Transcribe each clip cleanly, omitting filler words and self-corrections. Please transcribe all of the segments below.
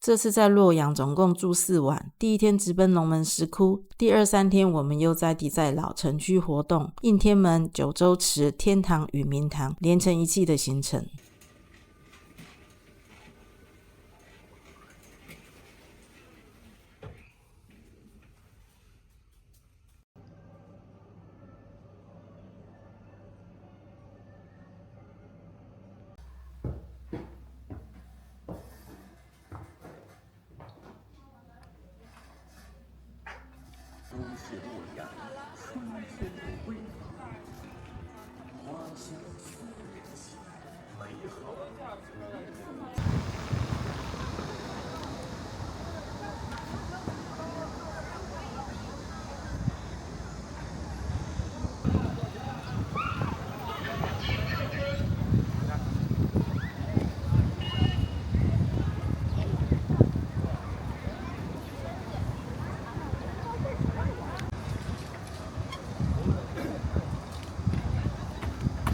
这次在洛阳总共住4晚，第一天直奔龙门石窟，第2、3天我们又在地在老城区活动，应天门、九州池、天堂与明堂连成一气的行程。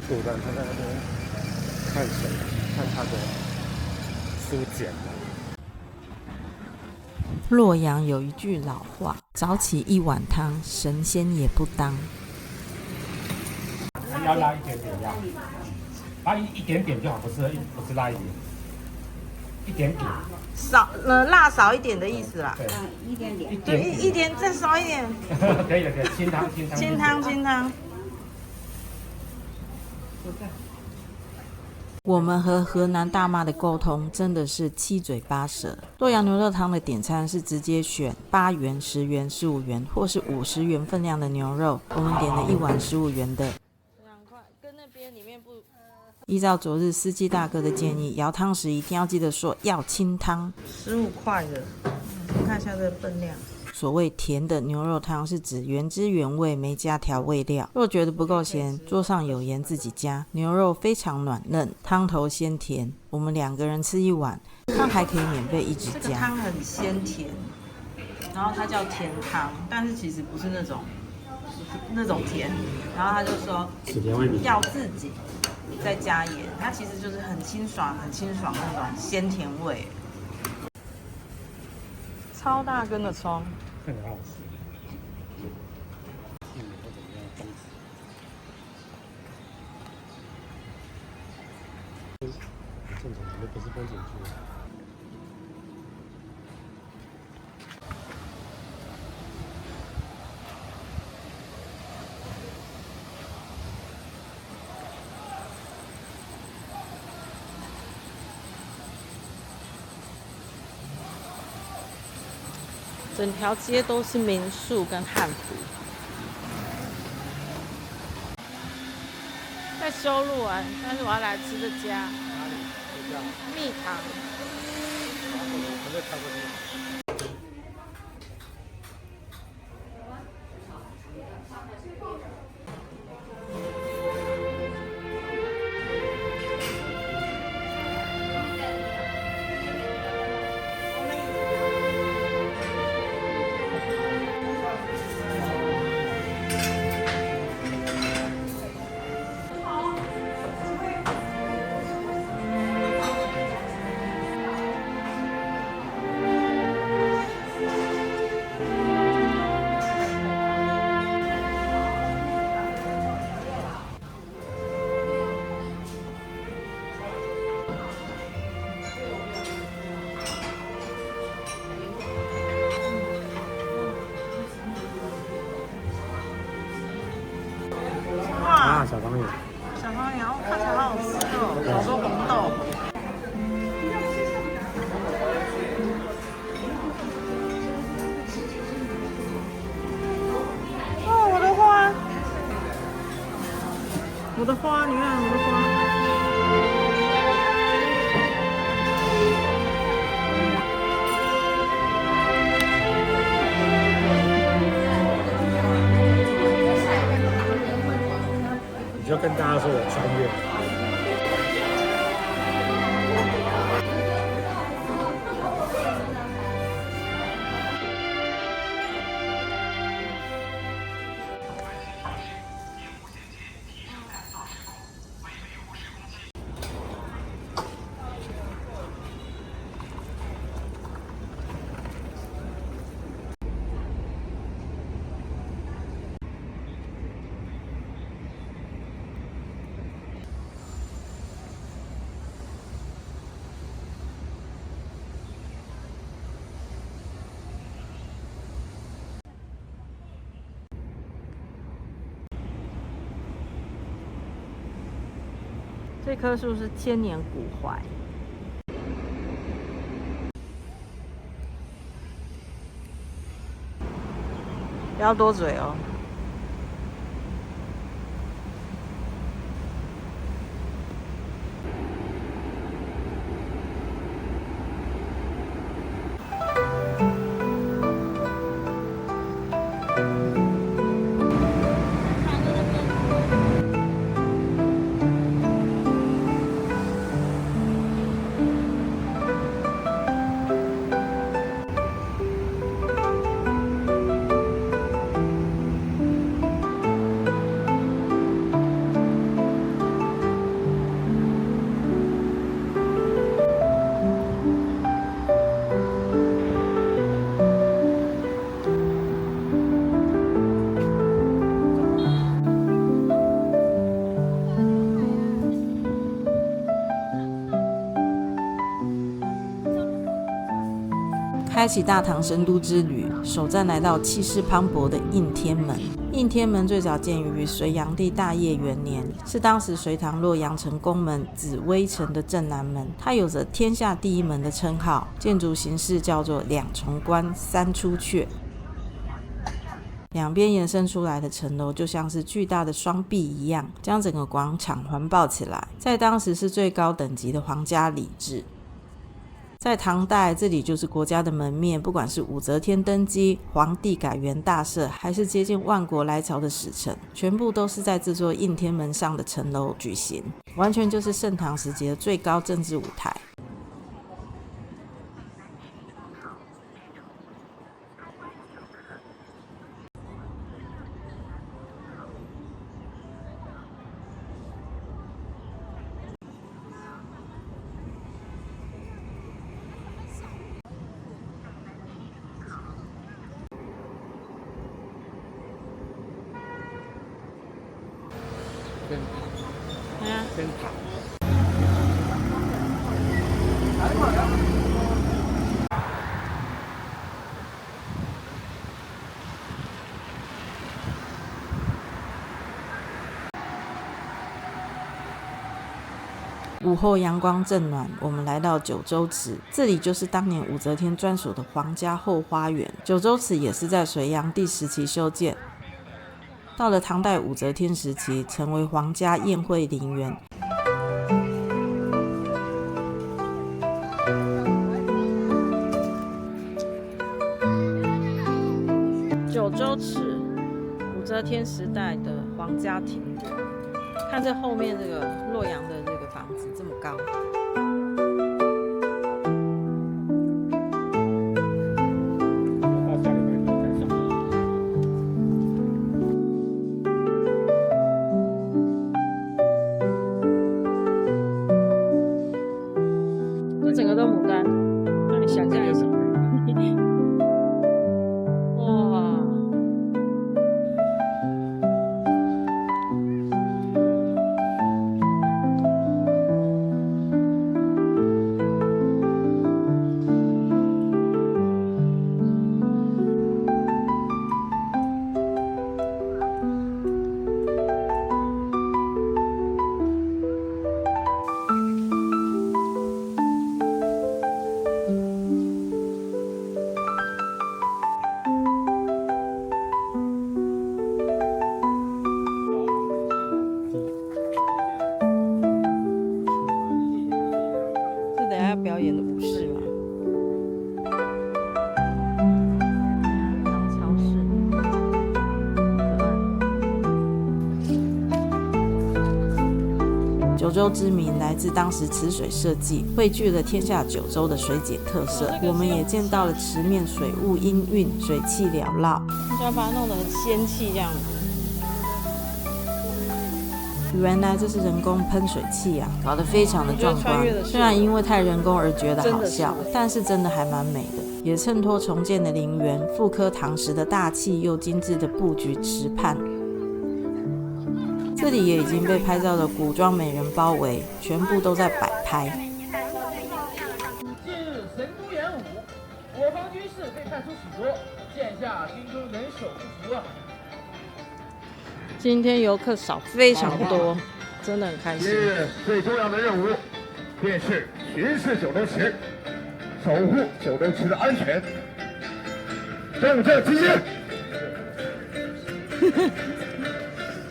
主人他在那边看谁，看他的书简。洛阳有一句老话，早起1碗汤，神仙也不当。要拉一点点呀，拉一点点就好，不是拉一点，一点点。少辣少一点的意思啦。对，一点点。对，一点再少一点。可以了，可以。清汤。清汤。我们和河南大妈的沟通真的是七嘴八舌。洛阳牛肉汤的点餐是直接选8元、10元、15元或是50元分量的牛肉，我们点了1碗15元的。2块，跟那边里面不。依照昨日司机大哥的建议，舀汤时一定要记得说要清汤。15块的，看一下这个分量。所谓甜的牛肉汤是指原汁原味，没加调味料。若觉得不够咸，桌上有盐自己加。牛肉非常软嫩，汤头鲜甜。我们2个人吃1碗，汤还可以免费一直加。这个汤很鲜甜，然后它叫甜汤，但是其实不是那种甜。然后他就说要自己再加盐，它其实就是很清爽那种鲜甜味。超大根的葱。很好吃。正常的不是风景区。整条街都是民宿跟汉服，在修路啊，但是我要来吃这家哪里？这家蜜糖。我在开过去。小方眼，看起来好好吃哦，好多红豆。哦，我的花，你看我的花。你就跟大家说我穿越。这棵树是千年古槐。不要多嘴哦。开启大唐神都之旅，首站来到气势磅礴的应天门。应天门最早建于隋炀帝大业元年，是当时隋唐洛阳城宫门紫微城的正南门，它有着天下第一门的称号。建筑形式叫做两重关三出阙，两边延伸出来的城楼就像是巨大的双臂一样，将整个广场环抱起来，在当时是最高等级的皇家礼制。在唐代，这里就是国家的门面，不管是武则天登基、皇帝改元大赦，还是接见万国来朝的使臣，全部都是在这座应天门上的城楼举行，完全就是盛唐时期的最高政治舞台。先躺。午后阳光正暖，我们来到九州池，这里就是当年武则天专属的皇家后花园。九州池也是在隋炀帝时期修建，到了唐代武则天时期，成为皇家宴会陵园。九州池，武则天时代的皇家庭园。看这后面这个洛阳的这个房子这么高。这整个都牡丹，让你想象一下。哇！表演的武士嘛，唐朝式，九州之名来自当时池水设计，汇聚了天下九州的水景特色。我们也见到了池面水雾氤氲，水汽缭绕，你想把它弄得很仙气这样子。原来这是人工喷水器啊，搞得非常的壮观。虽然因为太人工而觉得好笑，但是真的还蛮美的，也衬托重建的陵园，复刻唐时的大气又精致的布局池畔。这里也已经被拍照的古装美人包围，全部都在摆拍。近日神都演武，我方军事被派出许多，现下军中人手不足啊。今天游客少，非常多，真的很开心。今日最重要的任务，便是巡视九龙池，守护九龙池的安全。众将齐心！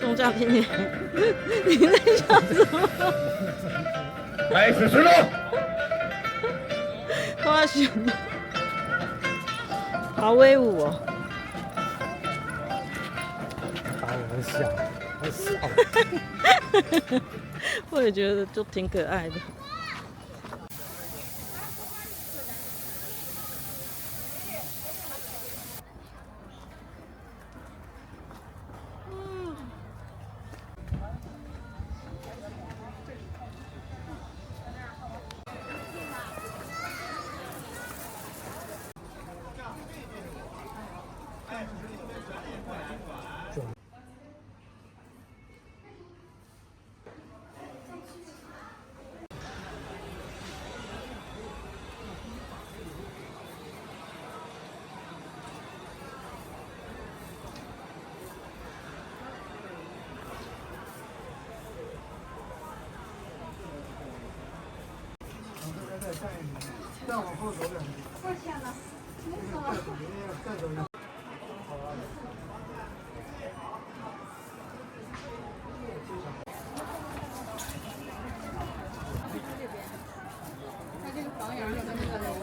众将听见，你在笑什么？开始巡逻。花熊，好威武哦！打我很响，很笑。我也觉得就挺可爱的。再往后走2步。我天哪！再走1步。它这个房檐跟那个楼子。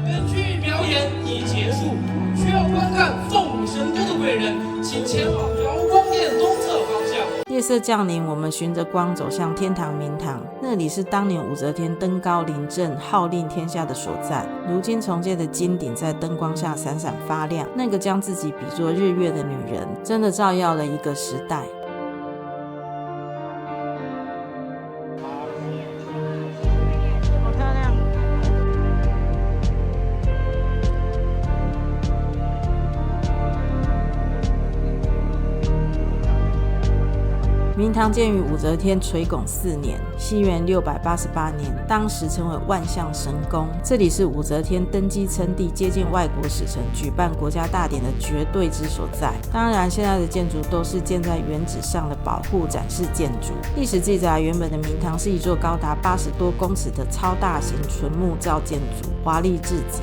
本剧表演已结束，需要观看凤神都的贵人，请前往瑶光殿东侧方向。夜色降临，我们循着光走向天堂明堂，那里是当年武则天登高临阵号令天下的所在。如今重建的金顶在灯光下闪闪发亮，那个将自己比作日月的女人，真的照耀了一个时代。好漂亮！明堂建于武则天垂拱4年，西元688年，当时称为万象神宫。这里是武则天登基称帝、接见外国使臣、举办国家大典的绝对之所在。当然，现在的建筑都是建在原址上的保护展示建筑。历史记载，原本的明堂是一座高达80多公尺的超大型纯木造建筑，华丽至极。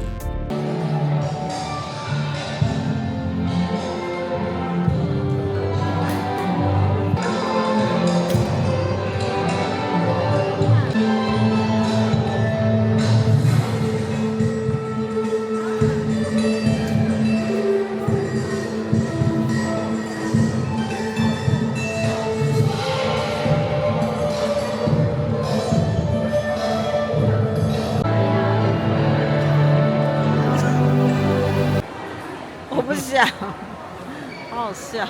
我不想，好好笑。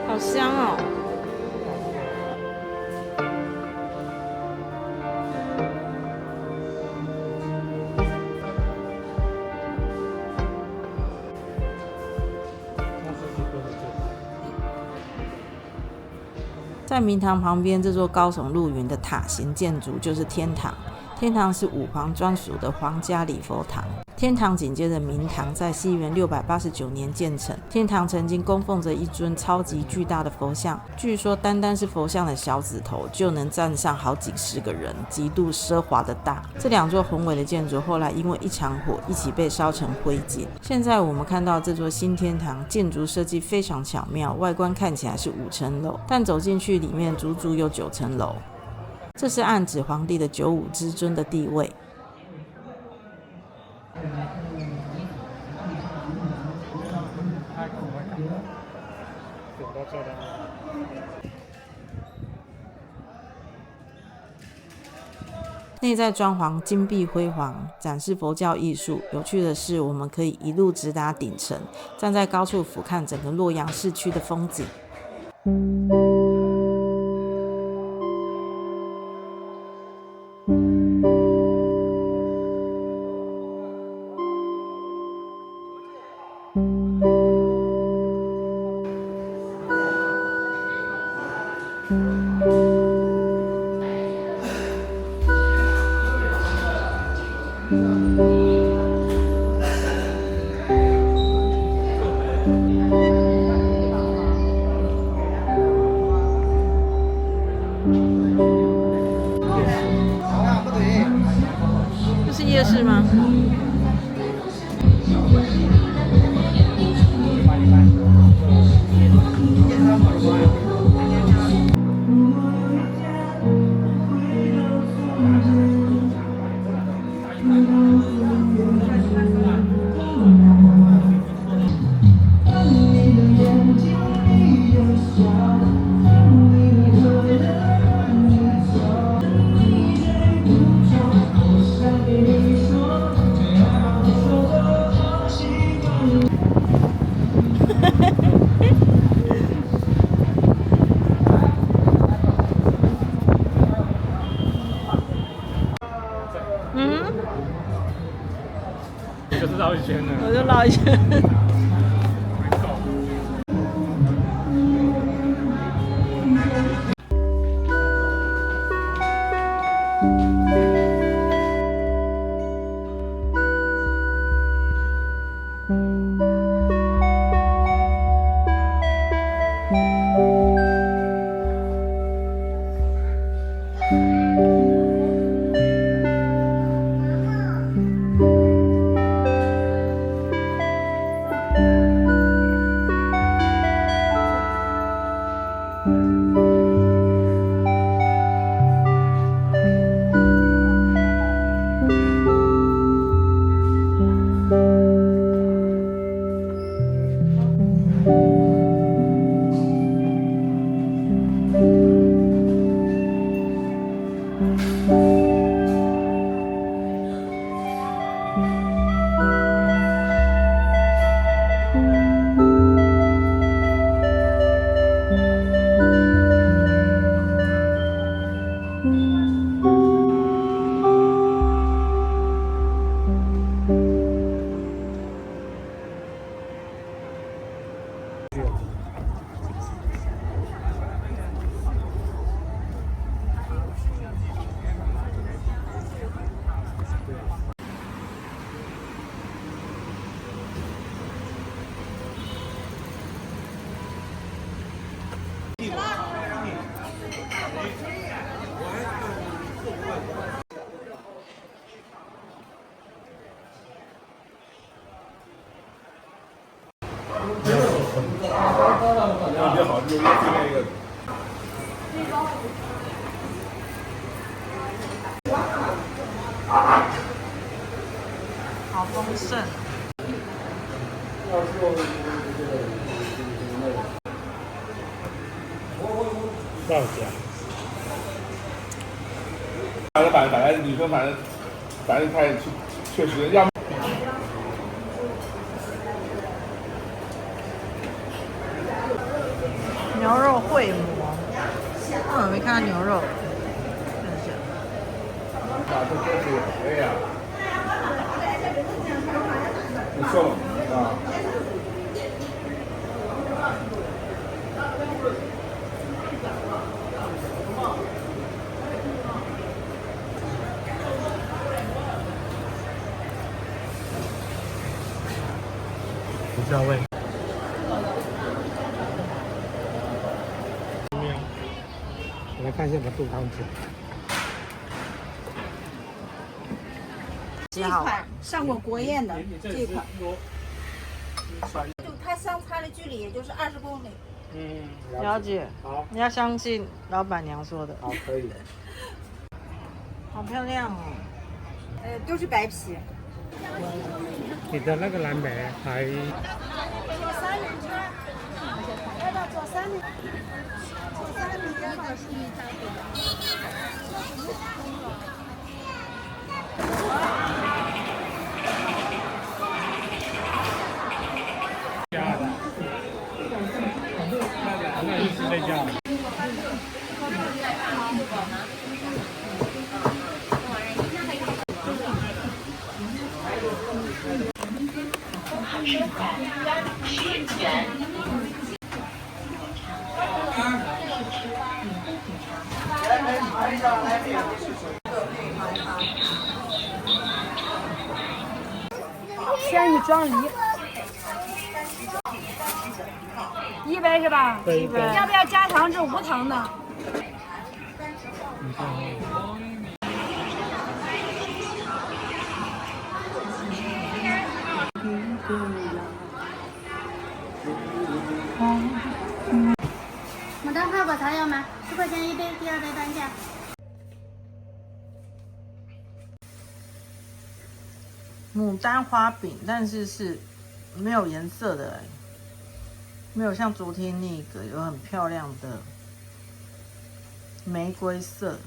好香哦！在明堂旁边这座高耸入云的塔形建筑就是天堂。天堂是武皇专属的皇家礼佛堂。天堂紧接着明堂，在西元689年建成。天堂曾经供奉着一尊超级巨大的佛像，据说单单是佛像的小指头就能站上好几十个人，极度奢华的大。这两座宏伟的建筑后来因为一场火一起被烧成灰烬。现在我们看到这座新天堂，建筑设计非常巧妙，外观看起来是5层楼，但走进去里面足足有9层楼。这是暗指皇帝的95之尊的地位。内在装潢金碧辉煌，展示佛教艺术。有趣的是，我们可以一路直达顶层，站在高处俯瞰整个洛阳市区的风景。这是夜市吗？就是绕一圈的，我就绕一圈。好丰盛。造假。反正女生反正太去确实要。牛肉烩馍，我没看到牛肉，看一下。啊，这就是哎呀，不错啊。胡椒味。我来看一下我们杜汤子。这款上过国宴的这款，就它相差的距离也就是20公里。了解。好，你要相信老板娘说的。好，可以。好漂亮哦。都是白皮。你的那个蓝莓还做三明治，要不要做三明治？做三明治的是一张那一直在家。仙女装梨，1杯是吧？对对。要不要加糖？这无糖的。牡丹花果茶要吗？10块钱1杯，第2杯单价。牡丹花饼，但是是没有颜色的哎，没有像昨天那个有很漂亮的玫瑰色。